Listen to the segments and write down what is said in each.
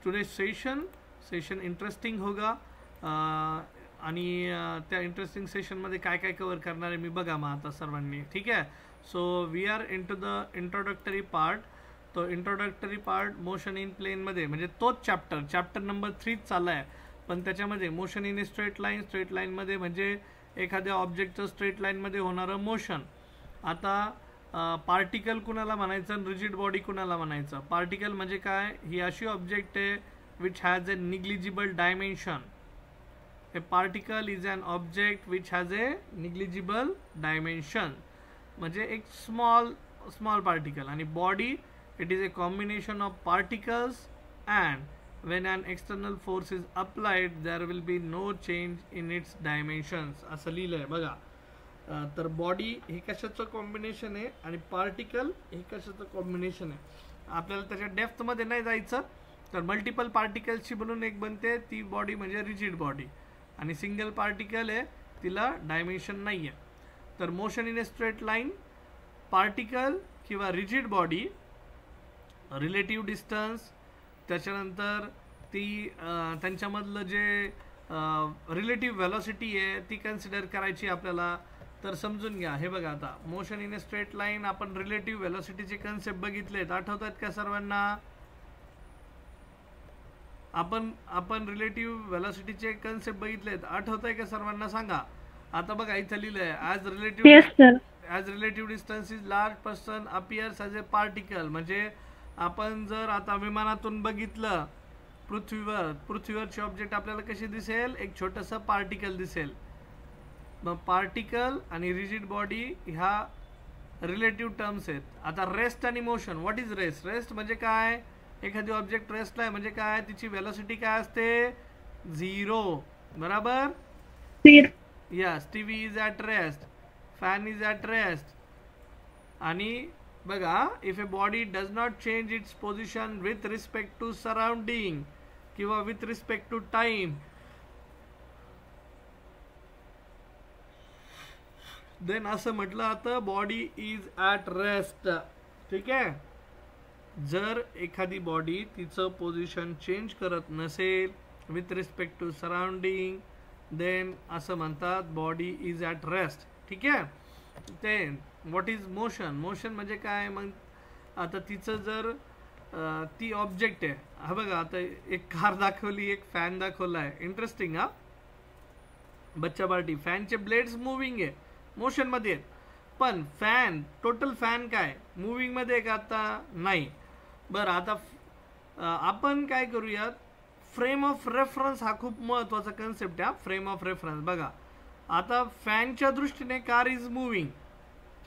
Today session interesting होगा आणि त्या इंटरेस्टिंग सेशनमध्ये काय काय कवर करणार आहे मी बघा मग आता सर्वांनी, ठीक आहे. So we are in to the introductory part. तो इंट्रोडक्टरी पार्ट मोशन इन प्लेनमध्ये म्हणजे तोच चॅप्टर नंबर 3 चालला आहे, पण त्याच्यामध्ये मोशन इन स्ट्रेट लाईनमध्ये म्हणजे एखाद्या ऑब्जेक्टचं स्ट्रेट लाईनमध्ये होणारं मोशन. आता पार्टिकल कुणाला म्हणायचं आणि रिजिड बॉडी कुणाला म्हणायचं. पार्टिकल म्हणजे काय, ही अशी ऑब्जेक्ट आहे which has a negligible dimension. A particle is an object which has a negligible dimension म्हणजे एक स्मॉल पार्टिकल. आणि body it is a combination of particles and when an external force is applied there will be no change in its dimensions असं लिहिलं आहे बघा. तर body हे कशाचं कॉम्बिनेशन आहे आणि पार्टिकल हे कशाचं कॉम्बिनेशन आहे. आपल्याला त्याच्या डेप्थमध्ये नाही जायचं. तर मल्टिपल पार्टिकल्सची बनून एक बनते ती बॉडी म्हणजे रिजिड बॉडी, आणि सिंगल पार्टिकल आहे तिला डायमेन्शन नाही आहे. तर motion in a straight line, particle किंवा रिजिड बॉडी, रिलेटिव्ह डिस्टन्स, त्याच्यानंतर ती त्यांच्यामधलं जे रिलेटिव्ह व्हेलॉसिटी आहे ती कन्सिडर करायची आपल्याला. तर समजून घ्या, हे बघा आता motion in a straight line आपण रिलेटिव्ह व्हेलॉसिटीचे कन्सेप्ट बघितलेत, आठवतात का सर्वांना. आपण रिलेटिव्ह व्हेलॉसिटीचे कन्सेप्ट बघितलेत, आठवत आहे का सर्वांना सांगा. आता बघा इथं लिहिलंय as relative distance is large person appears as A particle. म्हणजे आपण जर आता विमानातून बघितलं पृथ्वीवरची ऑब्जेक्ट आपल्याला कशी दिसेल, एक छोटंसं पार्टिकल दिसेल. मग पार्टिकल आणि रिजिड बॉडी ह्या रिलेटिव्ह टर्म्स आहेत. आता रेस्ट आणि motion, what is rest. Rest म्हणजे काय, एखादी ऑब्जेक्ट रेस्टला आहे म्हणजे काय, तिची व्हेलॉसिटी काय असते, 0, बरोबर. Yes, TV is at rest, fan is at rest. आणि बघा, if a body does not change its position with respect to surrounding किंवा with respect to time then असं म्हटलं आता बॉडी इज ॲट रेस्ट. ठीक आहे. जर एखादी बॉडी तिचं पोझिशन चेंज करत नसेल with respect to surrounding then असं म्हणतात बॉडी इज ॲट रेस्ट. ठीक आहे. Then what is motion. Motion म्हणजे काय, मग आता तिचं जर ती ऑब्जेक्ट आहे, हा बघा आता एक कार दाखवली, एक फॅन दाखवला आहे, इंटरेस्टिंग. हा बच्चा पार्टी, फॅनचे ब्लेड्स मुव्हिंग आहे, मोशनमध्ये आहेत. पण फॅन, टोटल फॅन काय मुव्हिंगमध्ये का आता नाही. बरं, आता आपण काय करूयात, फ्रेम ऑफ रेफरन्स हा खूप महत्त्वाचा कन्सेप्ट आहे. फ्रेम ऑफ रेफरन्स बघा, आता फॅनच्या दृष्टीने कार इज मुव्हिंग,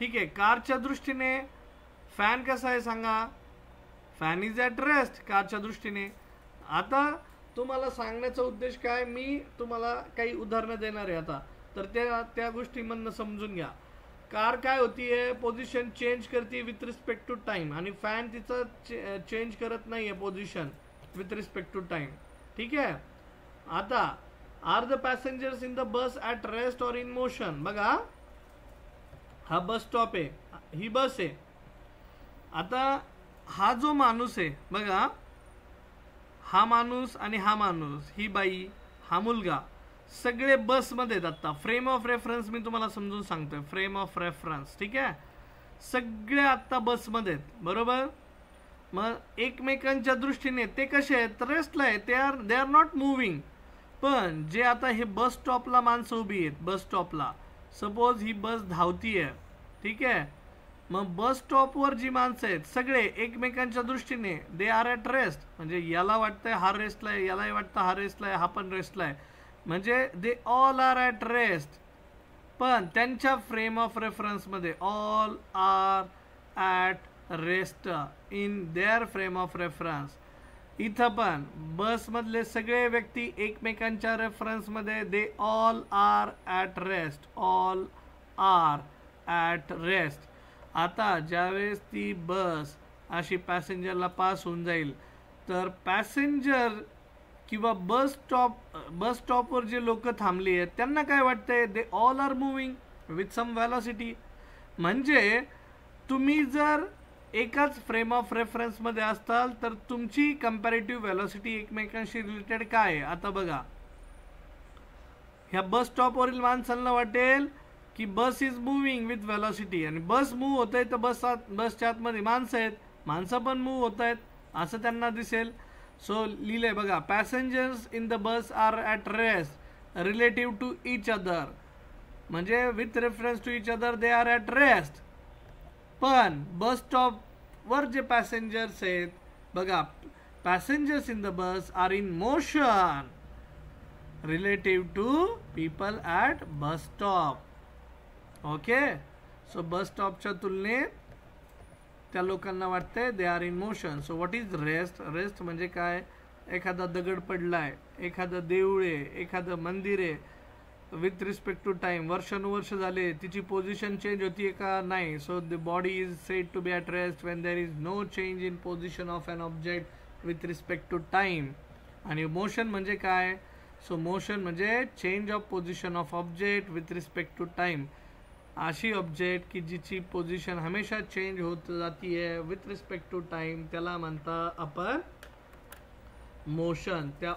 ठीक आहे. कारच्या दृष्टीने फॅन कसा आहे सांगा, फॅन इज ॲट रेस्ट कारच्या दृष्टीने. आता तुम्हाला सांगण्याचा उद्देश काय, मी तुम्हाला काही उदाहरणं देणार आहे आता, तर त्या गोष्टीमधनं समजून घ्या. कार काय होतीये, पोझिशन चेंज करते विथ रिस्पेक्ट टू टाइम, आणि फॅन तिचं चेंज करत नाहीये position with respect to time. ठीक आहे. आता are the passengers in the bus at rest or in motion. बघा, हा बस स्टॉप आहे, ही बस आहे. आता हा जो माणूस आहे बघा, हा माणूस आणि हा माणूस, ही बाई, हा मुलगा, सगळे बसमध्ये आहेत. आता फ्रेम ऑफ रेफरन्स मी तुम्हाला समजून सांगतोय, फ्रेम ऑफ रेफरन्स. ठीक आहे. सगळे आत्ता बसमध्ये आहेत, बरोबर. मग एकमेकांच्या दृष्टीने ते कसे आहेत, रेस्टला आहे, दे आर नॉट मुव्हिंग. पण जे आता हे बस स्टॉपला माणसं उभी आहेत, बस स्टॉपला सपोज ही बस धावतीये, ठीक आहे. मग बस स्टॉपवर जी माणसं आहेत सगळे एकमेकांच्या दृष्टीने दे आर ॲट रेस्ट. म्हणजे याला वाटतंय हा रेस्टला आहे, यालाही वाटतं हा रेस्टला आहे, हा पण रेस्टला आहे, म्हणजे they all are at rest. पण त्यांच्या फ्रेम ऑफ रेफरन्समध्ये all are at rest in their frame of reference. इथं पण बसमधले सगळे व्यक्ती एकमेकांच्या रेफरन्समध्ये they all are at rest, all are at rest. आता ज्यावेळेस ती बस अशी पॅसेंजरला पास होऊन जाईल तर पॅसेंजर किंवा बस स्टॉपवर जे लोक थांबली आहेत त्यांना काय वाटतंय, they all are moving with some velocity. म्हणजे तुम्ही जर एकाच फ्रेम ऑफ रेफरन्स मध्ये असताल तर तुमची कंपॅरेटिव्ह व्हेलॉसिटी एकमेकांशी रिलेटेड काय आहे. आता बघा, ह्या बस स्टॉपवरील माणसांना वाटेल की बस इज मुव्हिंग विथ व्हेलॉसिटी, आणि बस मूव्ह होत आहे तर बसच्या आतमध्ये माणसं आहेत, माणसं पण मूव्ह होत आहेत असं त्यांना दिसेल. सो लिहिलंय बघा, passengers in the bus are at rest relative to each other, म्हणजे with reference to each other they are at rest. पण बस स्टॉपवर जे पॅसेंजर्स आहेत बघा, passengers in the bus are in motion relative to people at bus stop. Okay, so bus स्टॉपच्या तुलनेत त्या लोकांना वाटतंय they are in motion. So what is rest? Rest म्हणजे काय? एखादा दगड पडलाय, एखादं देऊळ आहे, एखादं मंदिर आहे, विथ रिस्पेक्ट टू टाइम वर्षानुवर्ष झाले तिची पोझिशन चेंज होतीये का? नाही. So the body is said to be at rest when there is no change in position of an object with respect to time. आणि मोशन म्हणजे काय? सो मोशन म्हणजे change of position of object with respect to time. अशी object की जिची position हमेशा change होत जातीये विथ रिस्पेक्ट टू टाइम, त्याला म्हणता आपण मोशन. त्या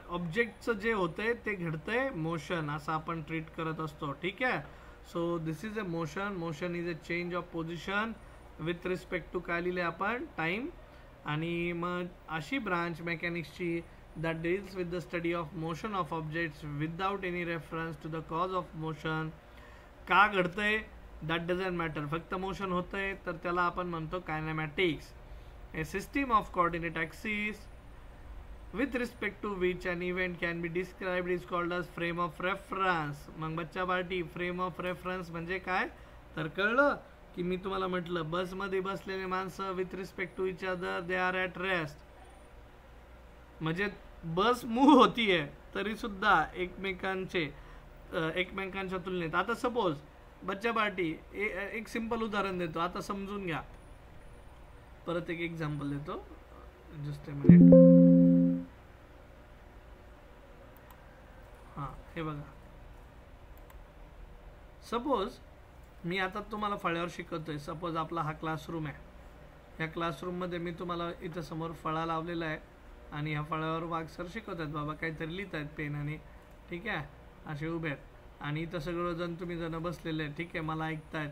ऑब्जेक्टचं जे होतंय ते घडतंय मोशन, असं आपण ट्रीट करत असतो. ठीक आहे. So this is a motion. Motion is a change of position with respect to काय लिहिले आपण? टाइम. आणि मग अशी ब्रांच मेकॅनिक्सची that deals with the study of motion of objects without any reference to the cause of motion. का घडतंय that doesn't matter, फक्त मोशन होतंय तर त्याला आपण म्हणतो कायनेमॅटिक्स. A system of coordinate axes with respect to which an event can be described is called as frame of reference. मग बच्चा पार्टी, फ्रेम ऑफ रेफरन्स म्हणजे काय? तर कळलं की मी तुम्हाला म्हटलं बसमध्ये बसलेले माणसं with respect to each other they are at rest, म्हणजे बस मूव्ह होतीये तरी सुद्धा एकमेकांच्या तुलनेत. आता सपोज बच्चा पार्टी, एक सिंपल उदाहरण देतो, आता समजून घ्या. परत एक एक्झाम्पल देतो, जस्ट अ मिनिट. हां, हे बघा, सपोज मी आता तुम्हाला फळ्यावर शिकवतोय. सपोज आपला हा क्लासरूम आहे. ह्या क्लासरूममध्ये मी तुम्हाला इथं समोर फळा लावलेला आहे आणि ह्या फळ्यावर वाघ सर शिकवत आहेत, बाबा काहीतरी लिहित आहेत पेनाने. ठीक आहे, असे उभे आहेत. आणि इथं सगळंजण तुम्ही जण बसलेले आहेत. ठीक आहे, मला ऐकतायत.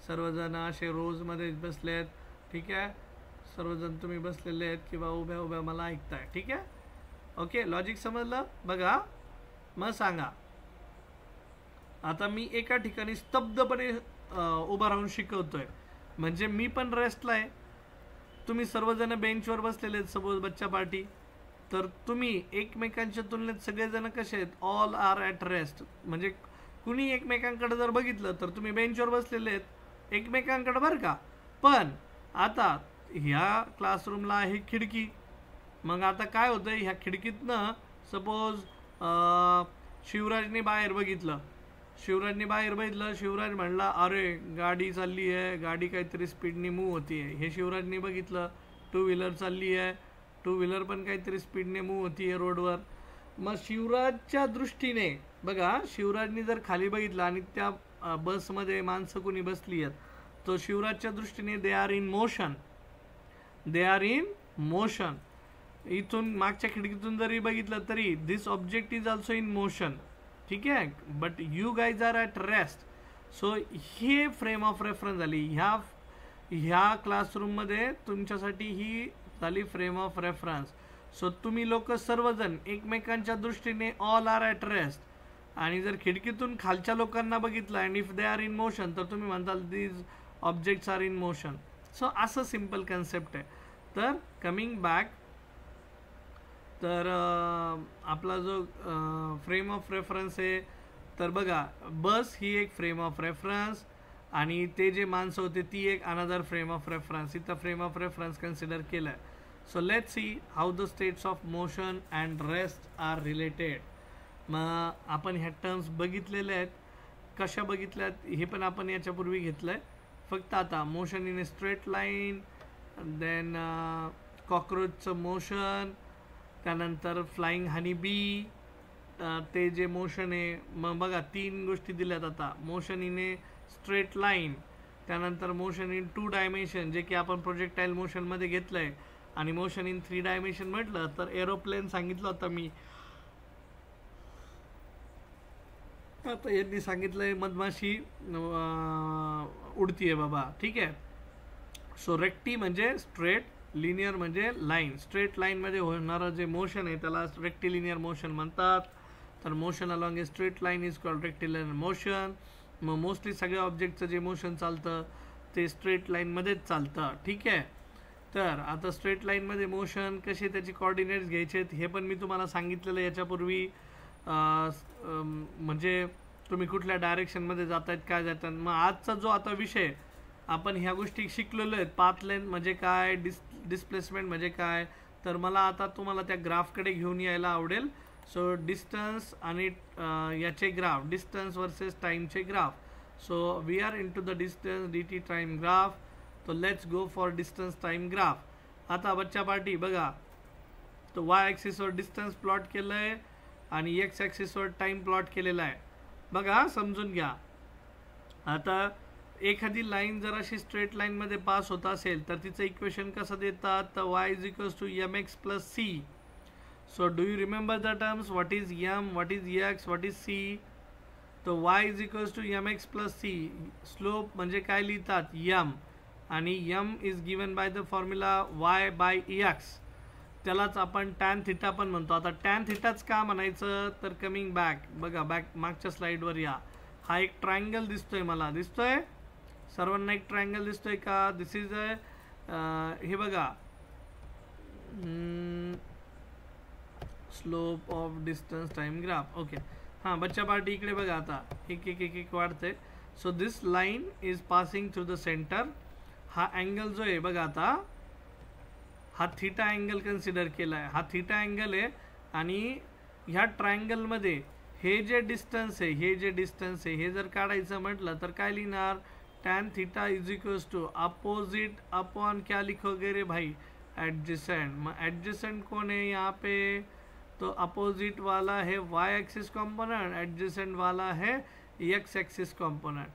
सर्वजण असे रोजमध्ये बसले आहेत. ठीक आहे, सर्वजण तुम्ही बसलेले आहेत किंवा उभ्या उभ्या मला ऐकताय. ठीक आहे, ओके, लॉजिक समजलं? बघा, मग सांगा. आता मी एका ठिकाणी स्तब्धपणे उभा राहून शिकवतोय, म्हणजे मी पण रेस्टला आहे. तुम्ही सर्वजण बेंचवर बसलेले आहेत, सपोज बच्चा पार्टी. तर तुम्ही एकमेकांच्या तुलनेत सगळेजण कसे आहेत? All are at rest. म्हणजे कुणी एकमेकांकडे जर बघितलं तर तुम्ही बेंचवर बसलेले आहेत एकमेकांकडे, बरं का. पण आता ह्या क्लासरूमला आहे खिडकी. मग आता काय होतंय, ह्या खिडकीतनं सपोज शिवराजने बाहेर बघितलं. शिवराज म्हणला, अरे गाडी चालली आहे, गाडी काहीतरी स्पीडने मूव्ह होती आहे. हे शिवराजने बघितलं. टू व्हीलर चालली आहे, टू व्हीलर पण काहीतरी स्पीडने मूव्ह होती आहे रोडवर. मग शिवराजच्या दृष्टीने बघा, शिवराजने जर खाली बघितलं आणि त्या बसमध्ये माणसं कोणी बसली आहेत, तो शिवराजच्या दृष्टीने दे आर इन मोशन. इथून मागच्या खिडकीतून जरी बघितलं तरी this object is also in motion. ठीक आहे, but you guys are at rest. So हे फ्रेम ऑफ रेफरन्स झाली. ह्या क्लासरूममध्ये तुमच्यासाठी ही झाली फ्रेम ऑफ रेफरन्स. सो तुम्ही लोक सर्वजण एकमेकांच्या दृष्टीने ऑल आर ॲट रेस्ट. आणि जर खिडकीतून खालच्या लोकांना बघितलं and if they are in motion, तर तुम्ही म्हणताल these objects are in motion. So असं सिम्पल कन्सेप्ट आहे. तर कमिंग बॅक, तर आपला जो फ्रेम ऑफ रेफरन्स आहे, तर बघा बस ही एक फ्रेम ऑफ रेफरन्स आणि ते जे माणसं होते ती एक अनदर फ्रेम ऑफ रेफरन्स. इथं फ्रेम ऑफ रेफरन्स कन्सिडर केलं आहे. So let's see how the states of motion and rest are related. मग आपण ह्या टर्म्स बघितलेल्या आहेत. कशा बघितल्यात हे पण आपण याच्यापूर्वी घेतलं आहे. फक्त आता motion in a straight line, then कॉकरोचचं मोशन, त्यानंतर फ्लाइंग हनी बी, ते जे मोशन आहे. मग बघा 3 गोष्टी दिल्यात आता. Motion in a straight line, त्यानंतर मोशन इन 2 डायमेन्शन जे की आपण प्रोजेक्टाईल मोशनमध्ये घेतलं आहे, आणि मोशन इन 3 डायमेन्शन म्हटलं तर एरोप्लेन सांगितलं होतं मी. आता यांनी सांगितलंय मधमाशी उडतीये बाबा. ठीक आहे. सो रेक्टी म्हणजे स्ट्रेट, लिनियर म्हणजे लाईन. स्ट्रेट लाईनमध्ये होणारं जे मोशन आहे त्याला रेक्टिलिनियर मोशन म्हणतात. तर motion along A straight line is called rectilinear motion. मग मोस्टली सगळ्या ऑब्जेक्टचं जे मोशन चालतं ते स्ट्रेट लाईनमध्येच चालतं. ठीक आहे. तर आता स्ट्रेट लाईनमध्ये मोशन कसे त्याचे कोऑर्डिनेट्स घ्यायचेत हे पण मी तुम्हाला सांगितलेलं याच्यापूर्वी. म्हणजे तुम्ही कुठल्या डायरेक्शनमध्ये जात आहेत, काय जातात. मग आजचा जो आता विषय आपण ह्या गोष्टी शिकलेलो आहेत, पाथ लेंथ म्हणजे काय, डिस्प्लेसमेंट म्हणजे काय, तर मला आता तुम्हाला त्या ग्राफकडे घेऊन यायला आवडेल. सो डिस्टन्स आणि याचे ग्राफ, डिस्टन्स वर्सेस टाईमचे graph. So we are in to the distance dt time graph. तो let's go for distance time graph. आता बच्चा पार्टी बघा, तो वाय ॲक्सिसवर डिस्टन्स प्लॉट केलं आहे आणि एक्स ॲक्सिसवर टाइम प्लॉट केलेला आहे. बघा समजून घ्या. आता एखादी लाईन जर अशी स्ट्रेट लाईनमध्ये पास होत असेल तर तिचं इक्वेशन कसं देतात, तर y is equals to mx plus c. So do you remember the terms, what is m, what is x, what is c. तो y is equals to mx plus c. Slope म्हणजे काय लिहितात, m, आणि m is given by the formula y by x. त्यालाच आपण tan theta पण म्हणतो. आता टॅन थिटाच का म्हणायचं, तर कमिंग बॅक, बघा बॅक मागच्या स्लाइडवर या. हा एक ट्रायंगल दिसतोय, मला दिसतोय सर्वांना एक ट्रायंगल दिसतोय का. दिस इज अ, हे बघा, slope of distance time graph. Okay. हां बच्चा पार्टी इकडे बघा, आता एक एक एक एक वाढतंय. So this line is passing through the centre. हा अँगल जो आहे बघा, आता हा थीटा अँगल कन्सिडर केला आहे. हा थीटा अँगल आहे आणि ह्या ट्रायंगलमध्ये हे जे डिस्टन्स आहे, हे जे डिस्टन्स आहे, हे जर काढायचं म्हटलं तर काय लिहिणार, tan theta is equals to opposite upon क्या लिखोगे रे भाई, एडजेसेंट. मग एडजेसेंट कौन है यहाँ पे, तो अपोजिट वाला है वाई एक्सिस कॉम्पोनेंट, एडजेसेंट वाला है x axis component.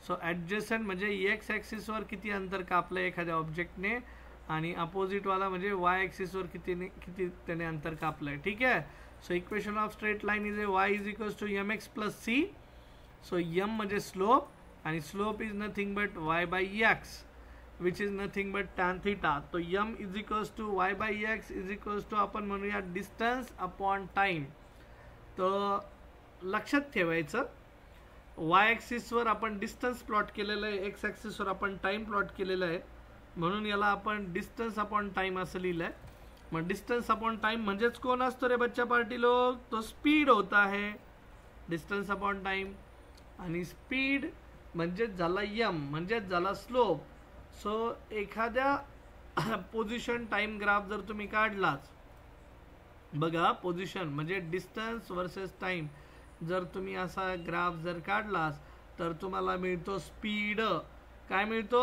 So adjacent म्हणजे एक्स ॲक्सिसवर किती अंतर कापलं एखाद्या ऑब्जेक्टने, आणि अपोजिटवाला म्हणजे वाय ॲक्सिसवर किती त्याने अंतर कापलं आहे. ठीक आहे. So equation of straight line is a y is equals to mx plus c. So m म्हणजे स्लोप, आणि slope is nothing but y by x, which is nothing but tan theta. तो m is equals to y by x is equals to आपण म्हणूया distance upon time. तर लक्षात ठेवायचं, y ॲक्सिसवर आपण distance plot केलेलं आहे, x ॲक्सिसवर आपण टाइम प्लॉट केलेलं आहे, म्हणून याला आपण डिस्टन्स अपॉन टाइम असं लिहिलं आहे. मग डिस्टन्स अपॉन टाइम म्हणजेच कोण असतो रे बच्चा पार्टी लोग, तो स्पीड होता आहे, डिस्टन्स अपॉन टाइम. आणि स्पीड म्हणजेच झाला m, म्हणजेच झाला स्लोप. सो एखाद्या पोझिशन टाइम ग्राफ जर तुम्ही काढलाच, बघा पोझिशन म्हणजे डिस्टन्स वर्सेस टाइम, जर तुम्ही असा ग्राफ जर काढलास तर तुम्हाला मिळतो स्पीड. काय मिळतो,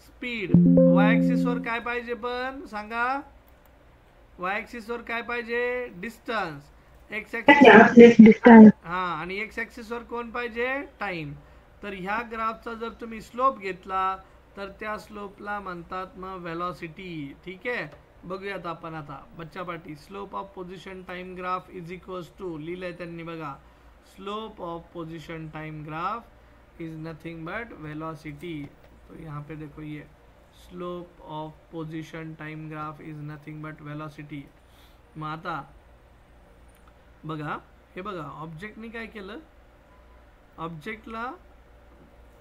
स्पीड. वाय ॲक्सिसवर काय पाहिजे पण सांगा, वाय ॲक्सिसवर काय पाहिजे, डिस्टन्स. एक्स ॲक्सिस, हां, आणि एक्स ॲक्सिसवर कोण पाहिजे, टाइम. तर ह्या ग्राफचा जर तुम्ही स्लोप घेतला तर त्या स्लोपला म्हणतात मग व्हेलॉसिटी. ठीक आहे. बघूयात आपण आता बच्चा party. Slope of position time graph is equals to, लिहिलंय त्यांनी बघा, slope of position time graph is nothing but velocity. तो यहाँ पे देखो ये slope of position time graph is nothing but velocity. मग आता बघा, हे बघा ऑब्जेक्टनी काय केलं,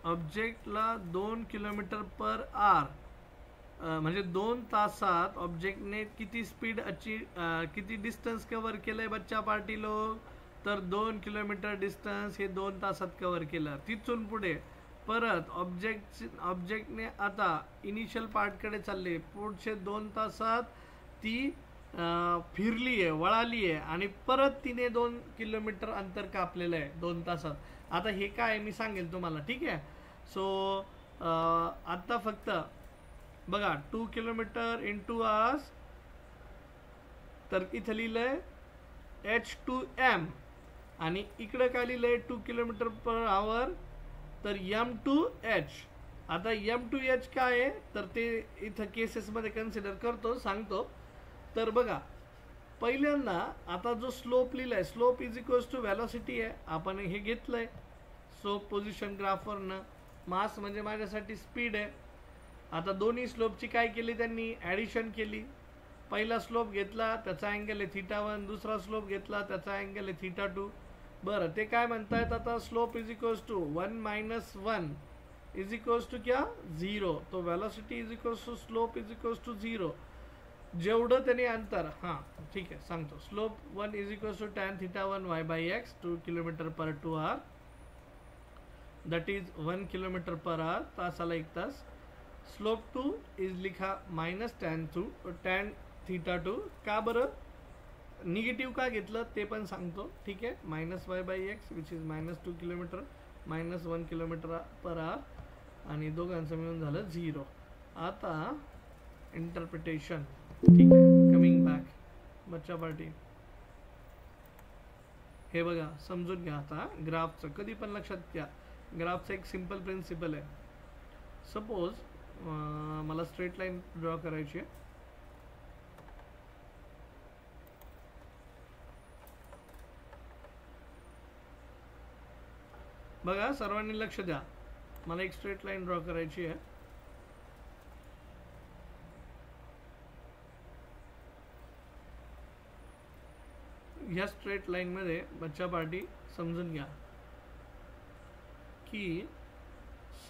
ऑब्जेक्टला 2 किलोमीटर पर आवर म्हणजे 2 तासात ऑब्जेक्टने किती स्पीड किती डिस्टन्स कव्हर केलंय बच्चा पार्टी लोग, तर 2 किलोमीटर डिस्टन्स हे 2 तासात कव्हर केलं. तिथून पुढे परत ऑब्जेक्टने आता इनिशियल पार्टकडे चालले, पुढचे 2 तासात ती फिरली आहे, वळाली आहे, आणि परत तिने 2 किलोमीटर अंतर कापलेलं आहे 2 तासात. आता हे काय मी सांगेल तुम्हाला. ठीक आहे. सो आता फक्त बघा 2 किलोमीटर इन 2 आवर्स, तर इथं लिहिलंय h2m, आणि इकडे काय लिहिलंय 2 किलोमीटर पर आवर तर M2H. आता M2H काय आहे तर ते इथं केसेसमध्ये कन्सिडर करतो, सांगतो. तर बघा पहिल्यांदा आता जो स्लोप लिहिलाय, slope is equals to velocity आहे, आपण हे घेतलंय स्लोप पोझिशन ग्राफवरनं. मास म्हणजे माझ्यासाठी स्पीड आहे. आता दोन्ही स्लोपची काय केली त्यांनी, ॲडिशन केली. पहिला स्लोप घेतला त्याचा अँगल आहे θ1, दुसरा स्लोप घेतला त्याचा अँगल आहे θ2. बरं ते काय म्हणतायत आता, slope is equals to 1 - 1 is equals to क्या 0. तो velocity is equals to slope is equals to 0. जेवढं त्याने अंतर, हां ठीक आहे सांगतो. Slope 1 is equals to tan θ1 y/x 2 km/2 that is 1 km/h, तासाला 1 तास. स्लोप 2 इज लिखा -tan θ2. का बरं निगेटिव्ह का घेतलं ते पण सांगतो, ठीक आहे. -y/x which is -2 km -1 km/h आणि दोघांचं मिळून झालं 0. आता इंटरप्रिटेशन, ठीक आहे. कमिंग बॅक बच्चा पार्टी, हे बघा समजून घ्या आता. ग्राफचं कधी पण लक्षात घ्या, ग्राफचं एक सिंपल प्रिन्सिपल आहे. सपोज मला स्ट्रेट लाईन ड्रॉ करायची आहे. बघा सर्वांनी लक्ष द्या, मला एक स्ट्रेट लाईन ड्रॉ करायची आहे. ह्या स्ट्रेट लाईन मध्ये बच्चा पार्टी समजून घ्या की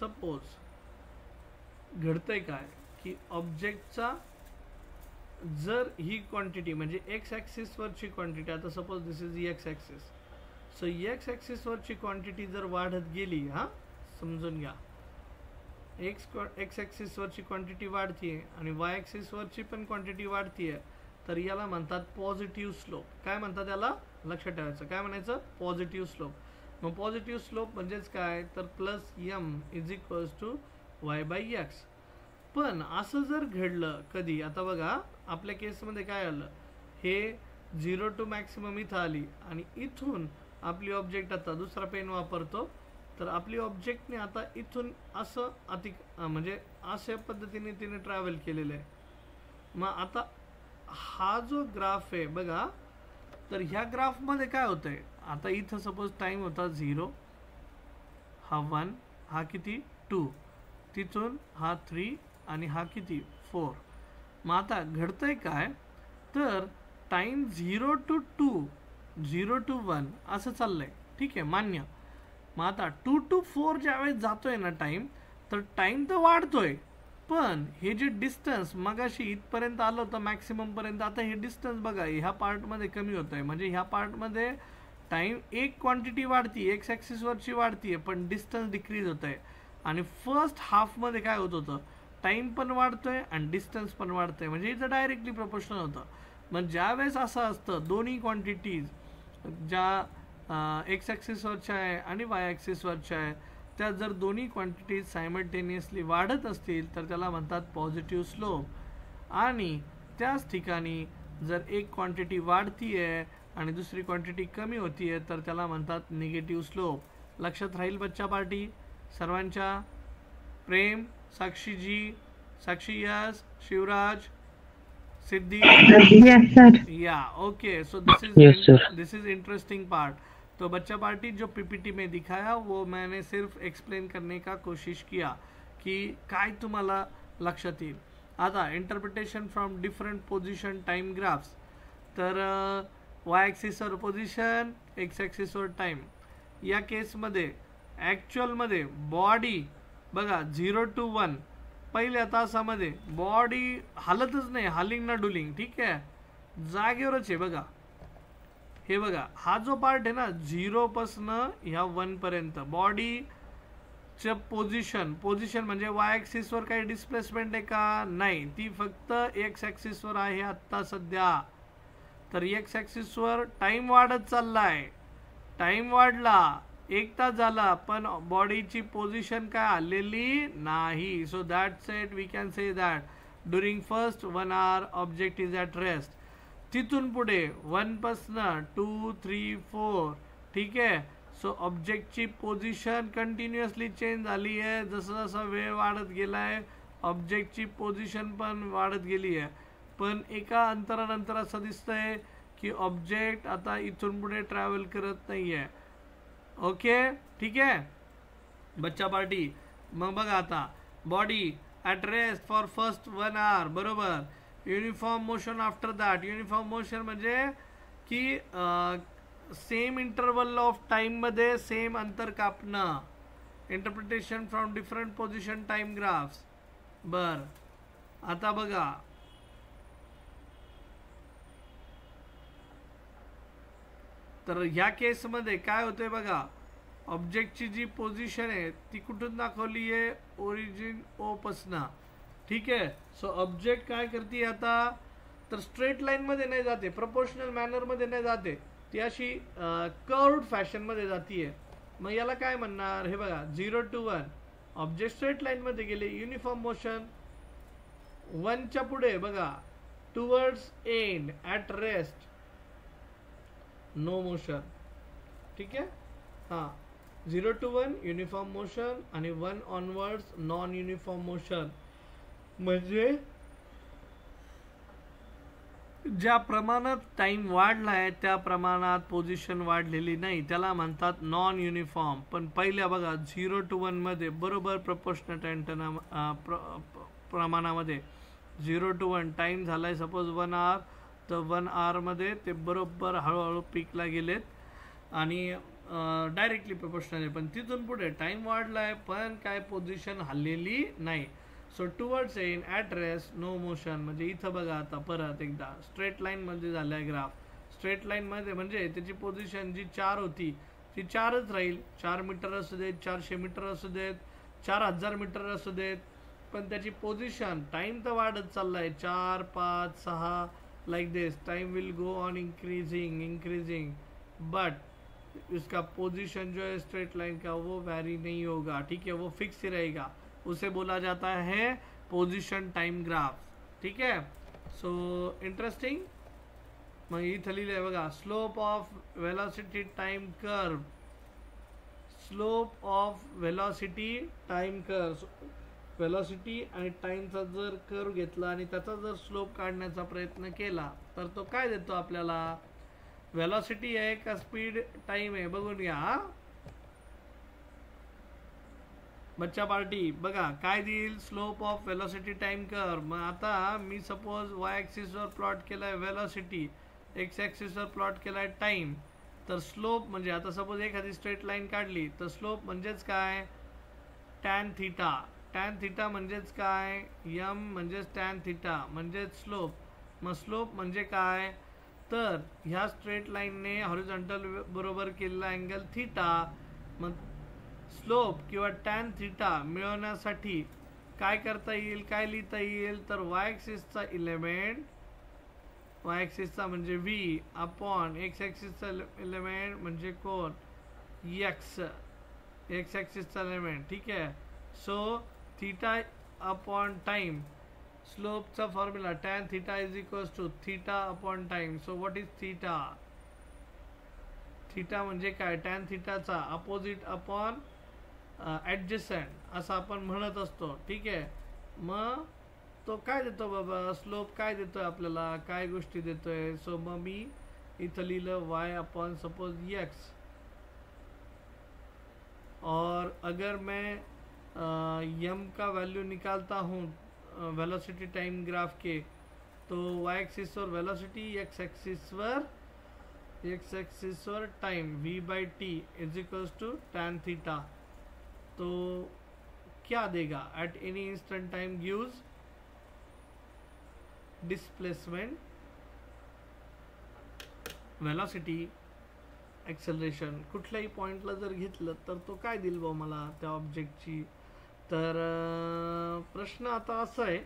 सपोज घडतंय काय की ऑब्जेक्टचा जर ही क्वांटिटी म्हणजे एक्स ॲक्सिस वरची क्वांटिटी, आता suppose this is x axis, so x axis वरची क्वांटिटी जर वाढत गेली, हा समजून घ्या, एक्स ॲक्सिस वरची क्वांटिटी वाढतीये आणि वाय ॲक्सिस वरची पण क्वांटिटी वाढतीये, तर याला म्हणतात पॉझिटिव्ह स्लोप. काय म्हणतात याला, लक्षात ठेवायचं, काय म्हणायचं, पॉझिटिव्ह स्लोप. मग पॉझिटिव्ह स्लोप म्हणजेच काय तर +m is equals to y/x. पण असं जर घडलं कधी, आता बघा आपल्या केसमध्ये काय आलं, हे 0 to मॅक्सिमम इथं आली आणि इथून आपली ऑब्जेक्ट, आता दुसरा पेन वापरतो, तर आपली ऑब्जेक्टने आता इथून असं म्हणजे अशा पद्धतीने तिने ट्रॅव्हल केलेलं आहे. मग आता हा जो ग्राफ आहे बघा, तर ह्या ग्राफमध्ये काय होतंय, आता इथं सपोज टाइम होता 0, हा 1, हा किती 2, तिथून हा 3 आणि हा किती 4. मग आता घडतंय काय तर टाइम 0 to 2, 0 to 1 असं चाललंय, ठीक आहे मान्य. मग आता 2 to 4 ज्यावेळेस जातोय ना टाइम, तर टाइम तर वाढतोय, पण हे जे डिस्टन्स मगाशी इथपर्यंत आलं होतं मॅक्सिमम पर्यंत, आता हे डिस्टन्स बघा ह्या पार्टमध्ये कमी होत आहे. म्हणजे ह्या पार्टमध्ये टाइम एक क्वांटिटी वाढती, एक्स ॲक्सिस वरची वाढतीये, पण डिस्टन्स डिक्रीज होत आहे. आणि फर्स्ट हाफमध्ये काय होत होतं, टाइम पण वाढतोय आणि डिस्टन्स पण वाढतंय, म्हणजे इथं डायरेक्टली प्रोपोर्शनल होतं. मग ज्यावेळेस असं असतं दोन्ही क्वांटिटीज ज्या एक्स ॲक्सिसवरच्या आहे आणि वाय ॲक्सिसवरच्या आहे, त्या जर दोन्ही क्वांटिटीज सायमल्टेनियसली वाढत असतील तर त्याला म्हणतात पॉझिटिव्ह स्लोप. आणि त्याच ठिकाणी जर एक क्वांटिटी वाढतीये आणि दुसरी क्वांटिटी कमी होतीये तर त्याला म्हणतात निगेटिव्ह स्लोप. लक्षात राहील बच्चा पार्टी सर्वांच्या. प्रेम, साक्षीजी, साक्षी yes, Shivraj, Siddhi, yes sir. yeah okay so this is interesting part. तो बच्चा पार्टी जो पीपीटी में दिखाया वो मैंने सिर्फ एक्सप्लेन करने का कोशिश किया कि काय तुम्हाला लक्षात येईल. आता interpretation from different position time graphs. तर वाय ॲक्सिसवर पोझिशन, एक्स ॲक्सिसवर टाइम. या केसमध्ये ॲक्च्युअलमध्ये बॉडी बघा 0 to 1 पहिल्या तासामध्ये बॉडी हालतच नाही, हालिंग ना डुलिंग, ठीक आहे, जागेवरच आहे. बघा हे बघा हा जो पार्ट आहे ना 0 पासून ह्या 1 पर्यंत बॉडीचं पोझिशन म्हणजे वाय ॲक्सिसवर काही डिस्प्लेसमेंट आहे का, नाही, ती फक्त एक्स ॲक्सिसवर आहे आत्ता सध्या. तर एक्स ॲक्सिसवर टाइम वाढत चाललाय, टाइम वाढला, 1 तास झाला, पण बॉडीची पोझिशन काय आलेली नाही. So that's it, we can say that during first 1 hour object is at rest. तिथून पुढे 1 पासून 2, 3, 4, ठीक आहे, सो ऑब्जेक्टची पोझिशन कंटिन्युअसली चेंज झाली आहे. जसं जसं वेळ वाढत गेला आहे ऑब्जेक्टची पोझिशन पण वाढत गेली आहे. पण एका अंतरानंतर असं दिसतंय की ऑब्जेक्ट आता इथून पुढे ट्रॅव्हल करत नाही आहे. ओके ठीक आहे बच्चा पार्टी. मग बघा आता body at rest for first 1 hour बरोबर. Uniform motion after that. Uniform motion म्हणजे की सेम इंटरवल ऑफ टाईममध्ये सेम अंतर कापणं. Interpretation from different position time graphs. बर आता बघा तर ह्या केसमध्ये काय होतंय बघा. ऑब्जेक्टची जी पोझिशन आहे ती कुठून दाखवली आहे ओरिजिन ओ पासना. ठीक आहे. सो ऑब्जेक्ट काय करते आता तर स्ट्रेट लाईन मध्ये नाही जाते, प्रोपोर्शनल मॅनर मध्ये नाही जाते, ती अशी कर्व्ड फॅशन मध्ये जातीये. मग याला काय म्हणणार हे बघा 0 to 1 ऑब्जेक्ट स्ट्रेट लाईन मध्ये गेले युनिफॉर्म मोशन. 1 च्या पुढे बघा towards end at rest no motion. ठीक आहे. हां 0 to 1 युनिफॉर्म मोशन आणि 1 ऑनवर्ड्स नॉन युनिफॉर्म मोशन. म्हणजे ज्या प्रमाणात टाइम वाढलाय त्या प्रमाणात पोझिशन वाढलेली नाही, त्याला म्हणतात नॉन युनिफॉर्म. पण पहिल्या बघा 0 to 1 मध्ये बरोबर प्रपोर्शनल प्रमाणामध्ये 0 to 1 टाइम झालाय सपोज 1 hour तर 1 hour मध्ये ते बरोबर हळूहळू पीकला गेलेत आणि डायरेक्टली प्रोपोर्शनल आहे. पण तिथून पुढे टाइम वाढलाय पण काय पोझिशन हल्लेली नाही. So towards end at rest no motion. म्हणजे इथं बघा आता परत एकदा स्ट्रेट लाईन मध्ये झालाय ग्राफ. स्ट्रेट लाईन मध्ये म्हणजे त्याची पोझिशन जी 4 होती ती 4च राहील. 4 मीटर असू देत, 400 मीटर असू देत, 4000 मीटर असू देत, पण त्याची पोझिशन टाइम तर वाढत चाललाय 4 5 6 like this. Time will go on increasing but इसका पोजीशन जो है स्ट्रेट लाइन का वो वैरी नहीं होगा. ठीक है, वो फिक्स ही रहेगा. उसे बोला जाता है पोजीशन टाइम ग्राफ. ठीक है. So interesting. मग इथं लिहिलंय बघा slope of velocity time curve. Slope of velocity time curve. Velocity आणि टाइमचा जर कर्व घेतला आणि त्याचा जर स्लोप काढण्याचा प्रयत्न केला तर तो काय देतो आपल्याला. वेलॉसिटी आहे का स्पीड टाइम आहे बघून घ्या बच्चा पार्टी. बघा काय देईल slope of velocity time curve. मग आता मी सपोज वाय ॲक्सिस वर प्लॉट केलाय वेलॉसिटी, एक्स ॲक्सिस वर प्लॉट केलाय टाइम. तर स्लोप म्हणजे आता सपोज एखादी स्ट्रेट लाईन काढली तर स्लोप म्हणजेच काय टॅन थिटा. टॅन थिटा म्हणजेच काय यम म्हणजेच टॅन थिटा म्हणजेच स्लोप. मग स्लोप म्हणजे काय तर ह्या स्ट्रेट लाईनने हॉरिझॉन्टल बरोबर केलेला अँगल थिटा. मग स्लोप किंवा टॅन थिटा मिळवण्यासाठी काय करता येईल, काय लिहिता येईल तर वाय ॲक्सिसचा एलिमेंट, वाय ॲक्सिसचा म्हणजे व्ही अपॉन एक्स ॲक्सिसचा एलिमेंट म्हणजे कोण एक्स, एक्स ॲक्सिसचा एलिमेंट. ठीक आहे. So theta upon time. स्लोपचा formula tan theta is equals to theta upon time. So what is theta. Theta म्हणजे काय टॅन थिटाचा अपोजिट अपॉन ॲडजसंट असं आपण म्हणत असतो. ठीक आहे. मग तो काय देतो बाबा स्लोप काय देतोय आपल्याला, काय गोष्टी देतोय. सो मग मी इथं लिहिलं वाय अपॉन सपोज एक्स. और अगर मैं यम का वैल्यू निकालता हूँ वेलोसिटी टाइम ग्राफ के तो वाई एक्सिस और वेलोसिटी एक्स एक्सिस और टाइम v बाई टी इज इक्वल्स टू टैन थीटा. तो क्या देगा at any instant time gives displacement, velocity, acceleration. कुठल्याही पॉइंटला जर घेतलं तर तो काय देईल बा मला त्या ऑब्जेक्टची. तर प्रश्न आता असा आहे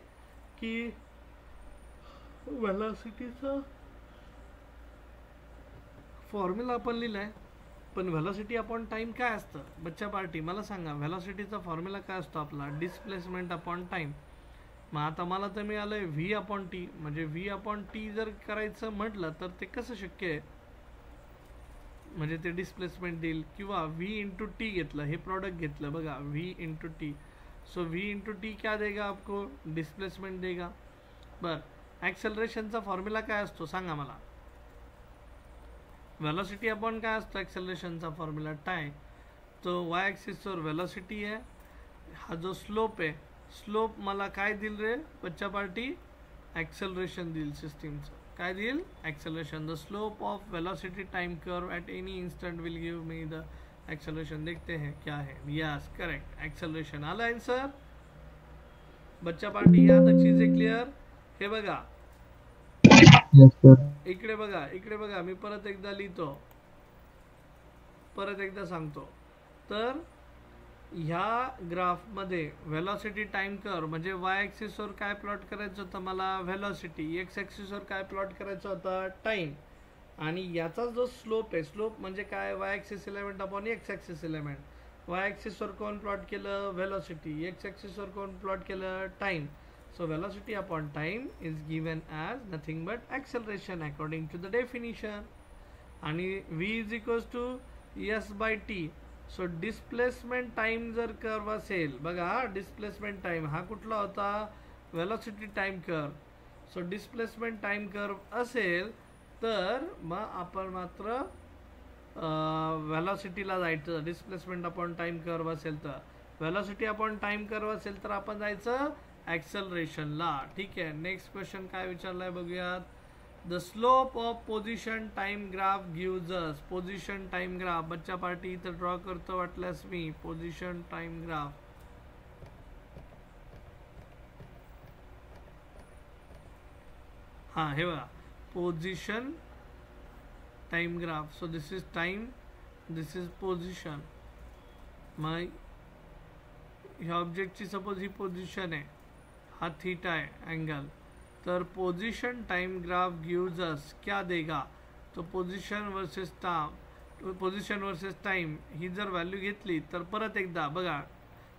की वेलॉसिटीचा फॉर्म्युला आपण लिहिलाय पण वेलॉसिटी अपॉन टाइम काय असतं बच्चा पार्टी मला सांगा. वेलॉसिटीचा फॉर्म्युला काय असतो आपला डिस्प्लेसमेंट अपॉन टाइम. मग आता मला तर मिळालंय व्ही अपॉन टी. म्हणजे व्ही अपॉन टी जर करायचं म्हटलं तर ते कसं शक्य आहे. म्हणजे ते डिस्प्लेसमेंट देईल, किंवा v इंटू टी घेतलं, हे प्रॉडक्ट घेतलं बघा, v into T, so v into T क्या देगा आपको, डिस्प्लेसमेंट देगा. बर, ॲक्सेलरेशनचा फॉर्म्युला काय असतो सांगा मला. वेलोसिटी अपॉन काय असतो ॲक्सेलरेशनचा फॉर्म्युला, टाइम. तो वाय ॲक्सिसवर वेलोसिटी आहे, हा जो स्लोप आहे, स्लोप मला काय देईल रे बच्चा पार्टी, ॲक्सेलरेशन देईल सिस्टीमचं. काय देईल, acceleration. The slope of velocity time curve at any instant will give me the acceleration. देखते हैं क्या है. यस करेक्ट, एक्सेलरेशन आला आन्सर. बच्चा पार्टी यहाँ तक चीजें क्लियर. हे बघा इकडे बघा, इकडे बघा, मी परत एकदा लिहितो, परत एकदा सांगतो. तर ह्या ग्राफमध्ये वेलोसिटी टाइम कर्व म्हणजे वाय ॲक्सिसवर काय प्लॉट करायचं होतं मला, वेलोसिटी. एक्स ॲक्सिसवर काय प्लॉट करायचं होतं, टाइम. आणि याचा जो स्लोप आहे, स्लोप म्हणजे काय, Y axis element upon x axis element. Y ॲक्सिसवर कोण प्लॉट केलं, वेलोसिटी. एक्स ॲक्सिसवर कोण प्लॉट केलं, time. So velocity upon time is given as nothing but acceleration according to the definition. आणि v is equals to s by t. So displacement time जर curve असेल बघा, displacement time हा कुठला होता, velocity time curve. So displacement time curve असेल तर मग आपण मात्र वेलोसिटीला जायचं. डिस्प्लेसमेंट अपॉन टाइम कर्व असेल तर, वेलोसिटी अपॉन टाइम कर्व असेल तर आपण जायचं ॲक्सेलरेशनला. ठीक आहे, नेक्स्ट क्वेश्चन काय विचारलाय बघूयात. The slope of position time graph gives us. Position time graph बच्चा पार्टी इथं ड्रॉ करतो वाटल्यास मी, पोझिशन टाइम ग्राफ. हा हे बघा, position time graph. So this is time, this is position. मग ह्या ऑब्जेक्टची सपोज ही पोझिशन आहे, हा थीटा है एंगल. तर position time graph gives us क्या देगा, तो पोजीशन वर्सेस टाइम ही जर व्हॅल्यू घेतली तर परत एकदा बघा,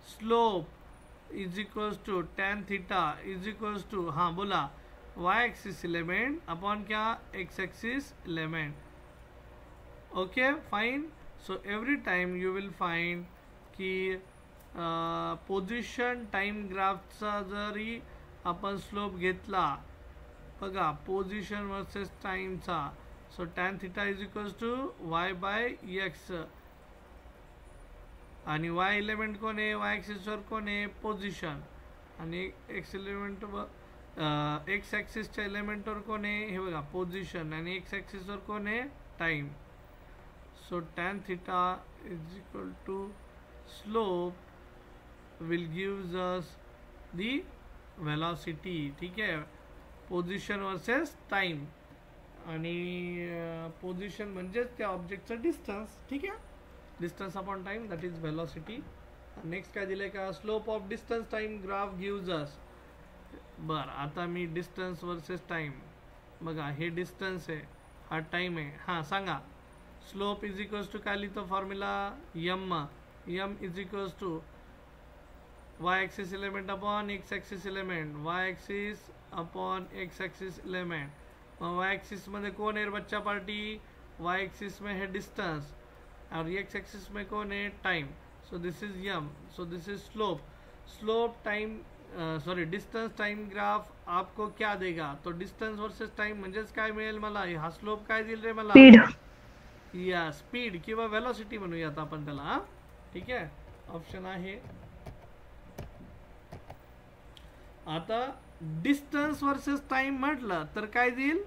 slope is equals to tan theta is equals to, हां बोला, वाय ॲक्सिस एलिमेंट अपॉन क्या, X axis element. Okay fine. So every time you will find की पोझिशन टाइम ग्राफचा जरी आपण स्लोप घेतला बघा, पोझिशन वर्सेस टाइमचा, so tan theta is equals to Y by X. आणि वाय एलिमेंट कोण आहे, वाय ॲक्सिसवर कोण आहे, पोझिशन. आणि एक्स एलिमेंट एक्स ॲक्सिसच्या एलिमेंटवर कोण आहे, हे बघा पोझिशन. आणि एक्स ॲक्सिसवर कोण आहे, time. So tan theta is equal to slope will gives us the velocity. ठीक आहे, पोझिशन वर्सेस टाइम. आणि पोझिशन म्हणजेच त्या ऑब्जेक्टचं डिस्टन्स. ठीक आहे, distance upon time that is velocity. Next काय दिलंय का, slope of distance time graph gives us. बरं, आता मी डिस्टन्स वर्सेस टाइम बघा, हे डिस्टन्स आहे, हा टाइम आहे. हां सांगा, स्लोप इज इक्वल्स टू काय लिहितो formula, m. M is equals to y axis element upon x axis element, y axis upon x axis element. मग वाय ॲक्सिसमध्ये कोण आहे बच्चा पार्टी, वाय ॲक्सिस में है डिस्टेंस और एक्स ॲक्सिस में कौन है, time. So this is m. So this is slope. Slope time sorry distance time graph आपको क्या देगा, तो डिस्टन्स वर्सेस टाइम म्हणजेच काय मिळेल मला, हा स्लोप काय देईल रे मला, या स्पीड किंवा वेलोसिटी म्हणूयात आपण त्याला. हा ठीक आहे, ऑप्शन आहे. आता डिस्टन्स वर्सेस टाइम म्हटलं तर काय देईल,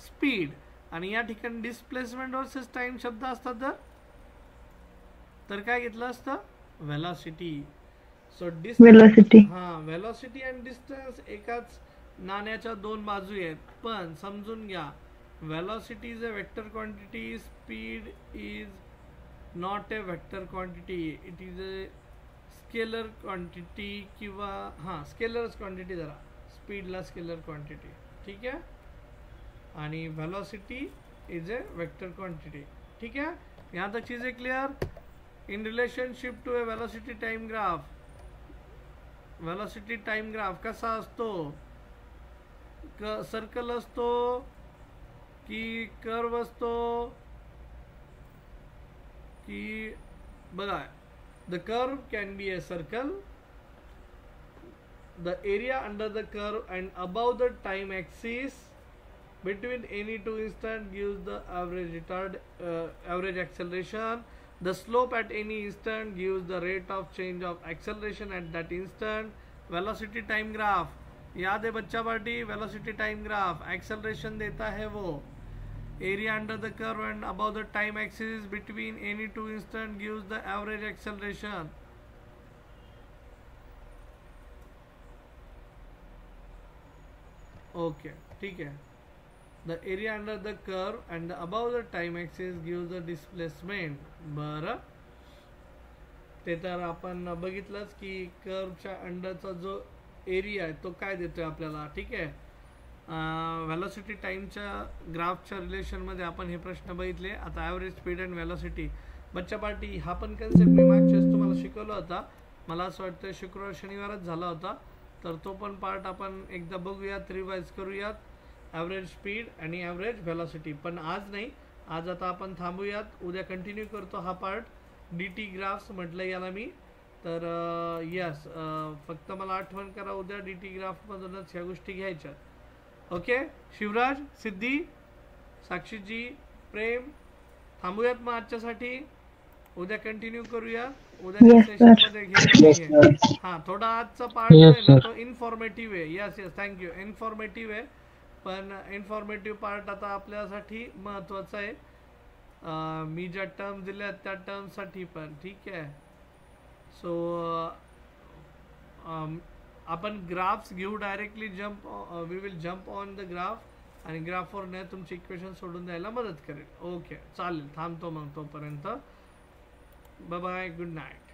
स्पीड. आणि या ठिकाणी डिस्प्लेसमेंट वर्सेस टाइम शब्द असतात तर काय घेतलं असतं, वेलोसिटी. सो वेलोसिटी, हां वेलोसिटी आणि डिस्टन्स एकाच नाण्याच्या दोन बाजू आहेत. पण समजून घ्या, velocity is a vector quantity, speed is not a vector quantity, it is a scalar quantity. किंवा हां स्केलरच क्वांटिटी, जरा स्पीडला स्केलर क्वांटिटी. ठीक आहे, आणि velocity is a vector quantity. ठीक है, यहाँ तक चीजें clear. In relationship to a velocity time graph, velocity time graph कसा असतो, सर्कल असतो की कर्व असतो की बघा, the curve can be a circle, the area under the curve and above the time axis between any two instants gives the average acceleration. The slope at any instant gives the rate of change of acceleration at that instant. Velocity time graph, याद है बच्चा party, velocity time graph acceleration देता है वो. Area under the curve and above the time axis between any two instants gives the average acceleration. Okay ठीक आहे. The area under the curve and above the time axis give the displacement. बरं, ते तर आपण बघितलंच की कर्वच्या अंडरचा जो area आहे तो काय देतोय आपल्याला. ठीक आहे. व्हेलॉसिटी टाईमच्या ग्राफच्या रिलेशनमध्ये आपण हे प्रश्न बघितले. आता ॲव्हरेज स्पीड अँड व्हेलॉसिटी. बच्चा पार्टी हा पण कन्सेप्ट मी मागच्या वेळेस तुम्हाला शिकवला होता. मला असं वाटतं शुक्रवार शनिवारच झाला होता. तर तो पण पार्ट आपण एकदा बघूयात, रिवाइज करूयात. ॲव्हरेज स्पीड आणि ॲव्हरेज व्हेलॉसिटी. पण आज नाही, आज आता आपण थांबूयात. उद्या कंटिन्यू करतो हा पार्ट. डी टी ग्राफ्स म्हटलं याला मी. तर यस, फक्त मला आठवण करा उद्या डी टी ग्राफमधूनच ह्या गोष्टी घ्यायच्या. ओके शिवराज, सिद्धी, साक्षीजी, प्रेम, थांबूयात मग आजच्यासाठी. उद्या कंटिन्यू करूया. उद्याच्या सेशनमध्ये घेऊया. हां, थोडा आजचा पार्ट आहे ना तो इन्फॉर्मेटिव्ह आहे. Yes yes, thank you. इन्फॉर्मेटिव्ह आहे, पण इन्फॉर्मेटिव्ह पार्ट आता आपल्यासाठी महत्त्वाचा आहे. मी ज्या टर्म्स दिल्या त्या टर्म्ससाठी पण. ठीक आहे. सो आपण ग्राफ्स घेऊ directly. We will jump on the graph आणि ग्राफवर नाही तुमची इक्वेशन सोडून द्यायला मदत करेल. ओके चालेल, थांबतो मग तोपर्यंत. Bye bye, good night.